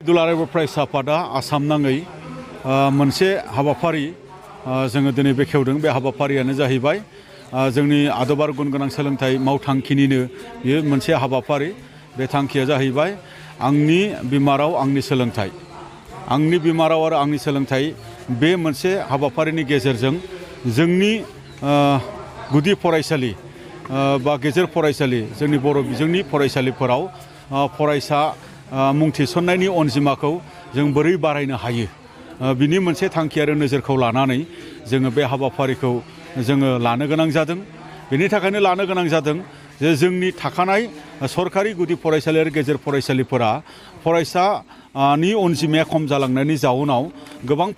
दुलाराय बर' फरायसा आफादा आसाम नाङै मोनसे हाबाफारि जोङो दिनै बेखेवदों। बे हाबाफारियानो जाहैबाय जोंनि आदब आरो गुन गोनां सोलोंथाइ मावथांखिनिनो बेयो मोनसे हाबाफारि। बे थांखिया जाहैबाय आंनि बिमा राव आंनि सोलोंथाइ। आंनि बिमा राव आरो आंनि सोलोंथाइ बे मोनसे हाबाफारिनि गेजेरजों जोंनि गुदि फरायसालि बा गेजेर फरायसालि जोंनि बर' बिजोंनि फरायसालिफोराव फरायसा मुं थिसननायनि अनजिमाखौ जों बोरै बारायनो हायो बिनि मोनसे थांखि आरो नोजोरखौ लानानै जोङो बे हाबाफारिखौ जोङो लानो गोनां जादों। बेनि थाखायनो लानो गोनां जादों जे जोंनि थाखानाय सरकारि गुदि फरायसालि आरो गेजेर फरायसालिफोरा फरायसानि अनजिमाया खम जालांनायनि जाउनाव गोबां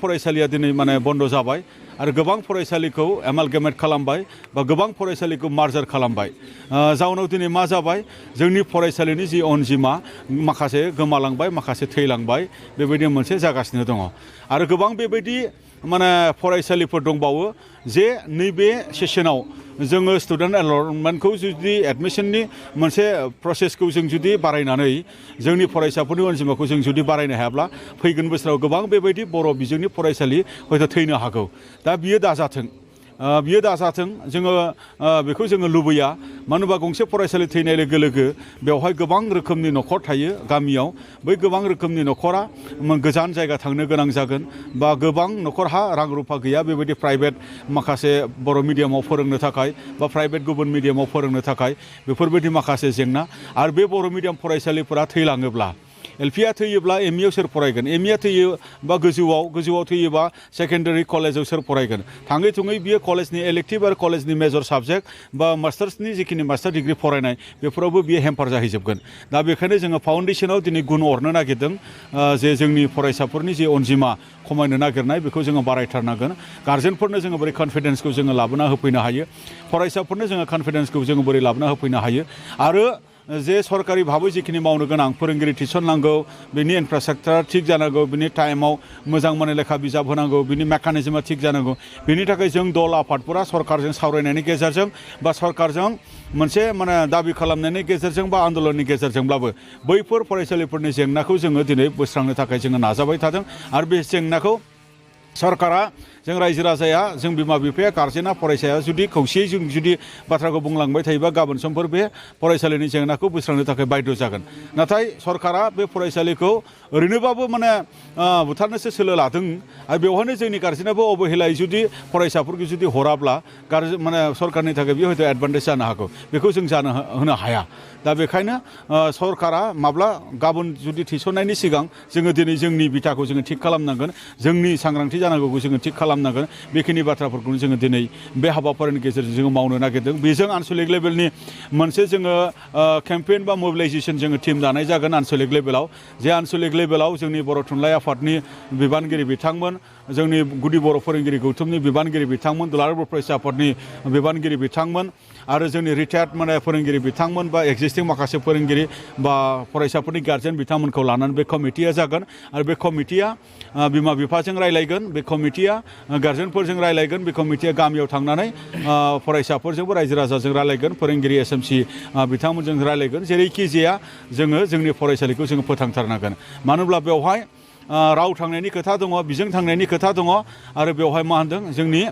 फरायसालिया दिनै बन्द जाबाय आरो गोबां फरायसालिखौ एमालगेमेट खालामबाय बा गोबां फरायसालिखौ मार्जार खालामबाय। जाउनाव दिनै मा जाबाय जोंनि फरायसालिनि जि अनजिमा माखासे गोमालांबाय माखासे थैलांबाय बेबायदि मोनसे जागासिनो दङ। आरो गोबां बेबायदि फरायसालिफोर दंबावो जे नैबे सेसनाव जोङो स्टुडेन्ट एनरलमेन्टखौ जुदि एडमिसननि मोनसे प्रसेसखौ जों जुदि बारायनानै जोंनि फरायसाफोरनि अनजिमाखौ जों जुदि बारायनो हायाब्ला फैगोन बोसोराव गोबां बेबायदि बर' बिजोंनि फरायसालि हयथ' थैनो हागौ। दा बियो दाजाथों जोङो बेखौ जोङो लुबैया। मानो होनबा गंसे फरायसालि थैनाय लोगो लोगो बेवहाय गोबां रोखोमनि न'खर थायो गामियाव। बै गोबां रोखोमनि न'खरा गोजान जायगा थांनो गोनां जागोन बा गोबां न'खरहा रां रुफा गैया बेबायदि प्राइभेट माखासे बर' मिडियामाव फोरोंनो थाखाय बा प्राइभेट गुबुन मिडियामाव फोरोंनो थाखाय बेफोरबायदि माखासे जेंना। आरो बे बर' मिडियाम फरायसालिफोरा थैलाङोब्ला एलपिआ थैयोब्ला एमइआव सोर फरायगोन? एमइआ थैयो बा गोजौआव थैयोबा सेकेन्डारि कलेजाव सोर फरायगोन? थाङै थुङै बियो कलेजनि इलेक्टिभ आरो कलेजनि मेजर साबजेक्ट बा मास्टार्सनि जिखिनि मास्टार डिग्रि फरायनाय बेफोरावबो बियो हेम्पार जाहैजोबगोन। दा बेखायनो जोङो फाउन्डेसनाव दिनै गुन अरनो नागिरदों जे जोंनि फरायसाफोरनि जे अनजिमा खमायनो नागिरनाय बेखौ जोङो बारायथारनांगोन। गार्जेनफोरनो जोङो बोरै कनफिडेन्सखौ जोङो लाबोना होफैनो हायो, फरायसाफोरनो जोङो कनफिडेन्सखौ जोङो बोरै लाबोना होफैनो हायो। आरो जे सरकारि भाबै जिखिनि मावनो गोनां फोरोंगिरि थिसननांगौ, बिनि इनफ्रास्ट्राक्चार थिग जानांगौ, बिनि टाइमाव मोजां लेखा बिजाब होनांगौ, बिनि मेकानिजमा थिग जानांगौ। बिनि थाखाय जों दल आफादफोरा सरकारजों सावरायनायनि गेजेरजों बा सरकारजों मोनसे दाबि खालामनायनि गेजेरजों बा आन्दोलननि गेजेरजोंब्लाबो बैफोर फरायसालिफोरनि जेंनाखौ जोङो दिनै बोस्रांनो थाखाय जोङो नाजाबाय थादों। आरो बे जेंनाखौ सरकारा जों रायजो राजाया जों बिमा बिफाया गार्जेना फरायसाया जुदि खौसेयै जों जुदि बाथ्राखौ बुंलांबाय थायोबा गाबोन समफोर बे फरायसालिनि जेंनाखौ बोस्रांनो थाखाय बाध्य जागोन। नाथाय सरकारा बे फरायसालिखौ ओरैनोबाबो बुथारनोसो सोलो लादों। आरो बेवहायनो जोंनि गार्जेनाबो अबहेलायै जुदि फरायसाफोरखौ जुदि हराब्ला सरकारनि थाखाय बेयो हयथ' एडभान्टेज जानो हागौ। बेखौ जों होनो हाया। दा बेखायनो सरकारा गाबोन जुदि थिसननायनि सिगां जोङो दिनै जोंनि बिथाखौ जोङो थिग खालामनांगोन, जोंनि सांग्रांथि जानांगौखौ जोङो थिग खालामनांगोन। बेखिनि बाथ्राफोरखौनो जोङो दिनै बे हाबाफारिनि गेजेरजों जोङो मावनो नागिरदों। बेजों आनसलिक लेभेलनि मोनसे जोङो केम्पेइन बा मबिलाइजेसन जोङो टिम दानाय जागोन आनसलिक लेभेलाव। जे आनसलिक लेभेलाव जोंनि बर' थुनलाइ आफादनि बिबानगिरि बिथांमोन, जोंनि गुदि बर' फोरोंगिरि गौथुमनि बिबानगिरि बिथांमोन, दुलाराय बर' फरायसा आफादनि बिबानगिरि बिथांमोन आरो जोंनि रिटायार्ड फोरोंगिरि बिथांमोन बा एक्जिस्टिं माखासे फोरोंगिरि बा फरायसाफोरनि गार्जेन बिथांमोनखौ लानानै बे कमिटिया जागोन। आरो बे कमिटिया बिमा बिफाजों रायलायगोन, बे कमिटिया गार्जेनफोरजों रायलायगोन, बे कमिटिया गामियाव थांनानै फरायसाफोरजोंबो रायजो राजाजों रायलायगोन, फोरोंगिरि एसएमसि बिथांमोनजों रायलायगोन। जेरैखि जाया जोङो जोंनि फरायसालिखौ जोङो फोथांथारनांगोन। मानो होनब्ला बेवहाय राव थांनायनि खोथा दङ, बिजों थांनायनि खोथा दङ आरो बेवहाय जोंनि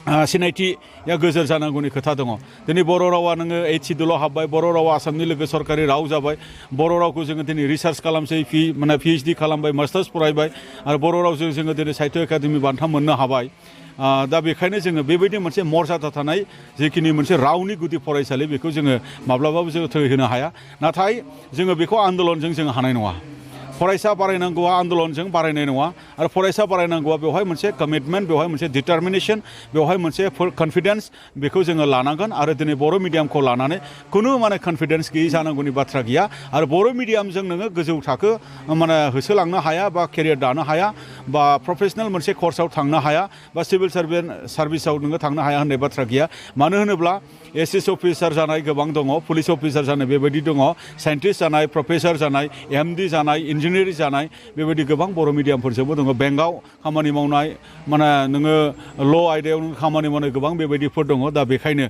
सिनायथिया गोजोर जानांगौनि खोथा दङ। दिनै बर' रावा नोङो 8 सिडुलाव हाबबाय, बर' रावा आसामनि लोगो सरकारि राव जाबाय। बर' रावखौ जोङो दिनै रिसार्च खालामसै, पिएइचडि खालामबाय, मास्टार्स फरायबाय आरो बर' रावजों जोङो दिनै साहित्य एकाडेमि बान्था मोननो हाबाय। दा बेखायनो जोङो बेबायदि मोनसे मर्यादा थानाय जिखिनि मोनसे रावनि गुदि फरायसालि बेखौ जोङो माब्लाबाबो जोङो थैहोनो हाया। नाथाय जोङो बेखौ आन्दोलनजों जोङो हानाय नङा। फरायसा बारायनांगौआ आन्दोलनजों बारायनाय नङा। आरो फरायसा बारायनांगौआ बेवहाय मोनसे कमिटमेन्ट, बेवहाय मोनसे डिटारमिनेसन, बेवहाय मोनसे कनफिडेन्स बेखौ जोङो लानांगोन। आरो दिनै बर' मिडियामखौ लानानै खुनु कनफिडेन्स गैयै जानांगौनि बाथ्रा गैया। आरो बर' मिडियामजों नोङो गोजौ थाखो होसोलांनो हाया बा केरियार दानो हाया बा प्रफेसनेल मोनसे कर्सआव थांनो हाया बा सिभिल सार्भिसाव नोङो थांनो हाया होननाय बाथ्रा गैया। मानो होनोब्ला एसएस अफिसार जानाय गोबां दङ पुलिस अफिसार जानाय बेबायदि दङ साइन्टिस्ट जानाय प्रफेसर जानाय एमडि जानाय इन्जिनियार जानाय बेबायदि गोबां बर' मिडियामफोरजोंबो दङ बेंकआव खामानि मावनाय माने नोङो ल' आयदायाव खामानि मावनाय गोबां बेबायदिफोर दङ दा बेखायनो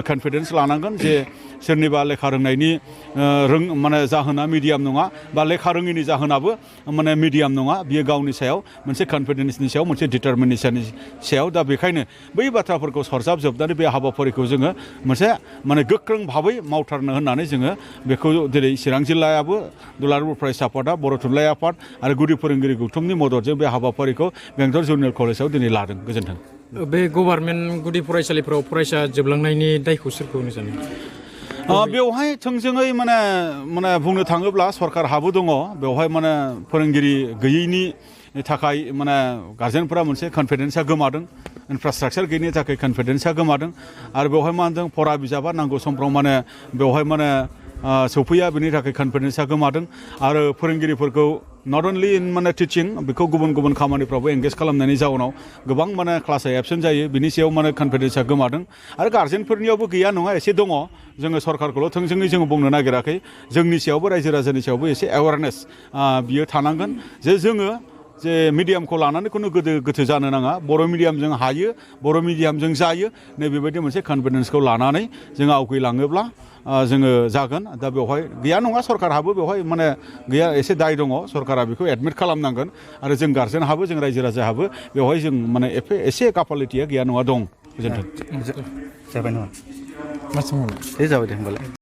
कनफिडेन्स लानांगोन जे सोरनिबा लेखा रोंनायनि माने जाहोना मिडियाम नङा बा लेखा रोङिनि जाहोनाबो माने मिडियाम नङा बियो गावनि सायाव मोनसे कनफिडेन्सनि सायाव मोनसे डिटारमिनेसननि सायाव दा बेखायनो बै बाथ्राफोरखौ सरजाबजोबनानै बे हाबाफारिखौ जोङो मोनसे माने गोख्रों भाबै मावथारनो होननानै जोङो बेखौ दिनै चिरां जिल्लायाबो दुलाराय फरायसा आफादा बर' थुनलाइ आफाद आरो गुदि फोरोंगिरि गौथुमनि मददजों बे हाबाफारिखौ बेंटल जुनियर कलेजाव दिनै लादों गोजोन्थों बे गभार्नमेन्ट गुदि फरायसालिफोराव फरायसा जोबलांनायनि दायखौ सोरखौ होनो सानो बेवहाय थोंजोङै माने बुंनो थाङोब्ला सरकारहाबो दङ बेवहाय माने फोरोंगिरि गैयैनि थाखाय माने गार्जेनफोरा मोनसे कनफिडेन्सआ गोमादों इनफ्रास्ट्राक्चार गैयैनि थाखाय कनफिडेन्सआ गोमादों आरो बेवहाय मा होनदों फरा बिजाबा नांगौ समफ्राव माने बेवहाय माने सौफैया बेनि थाखाय कनफिडेन्सआ गोमादों आरो फोरोंगिरिफोरखौ नट अनलि इन माने टिचिं बेखौ गुबुन गुबुन खामानिफ्रावबो एंगेज खालामनायनि जाउनाव गोबां माने क्लासा एबसेन्ट जायो बिनि सायाव माने कनफिडेन्सआ गोमादों आरो गार्जेनफोरनियावबो गैया नङा एसे दङ जोङो सरकारखौल' थोंजोङै जोङो बुंनो नागिराखै जोंनि सायावबो रायजो राजानि सायावबो एसे एवारनेस बियो थानांगोन जे जोङो जे मिडियामखौ लानानै खुनु गोथो जानो नाङा बर' मिडियामजों हायो बर' मिडियामजों जायो नैबेबायदि मोनसे कनफिडेन्सखौ लानानै जोङो आवगायलाङोब्ला जोङो जागोन दा बेवहाय गैया नङा सरकारहाबो बेवहाय माने गैया एसे दाय दङ सरकारा बेखौ एडमिट खालामनांगोन आरो जों गार्जेनहाबो जों रायजो राजाहाबो बेवहाय जों माने एसे कापालिटिया गैया नङा दं गोजोन्थों जाबाय नामा जाबाय दे होमबालाय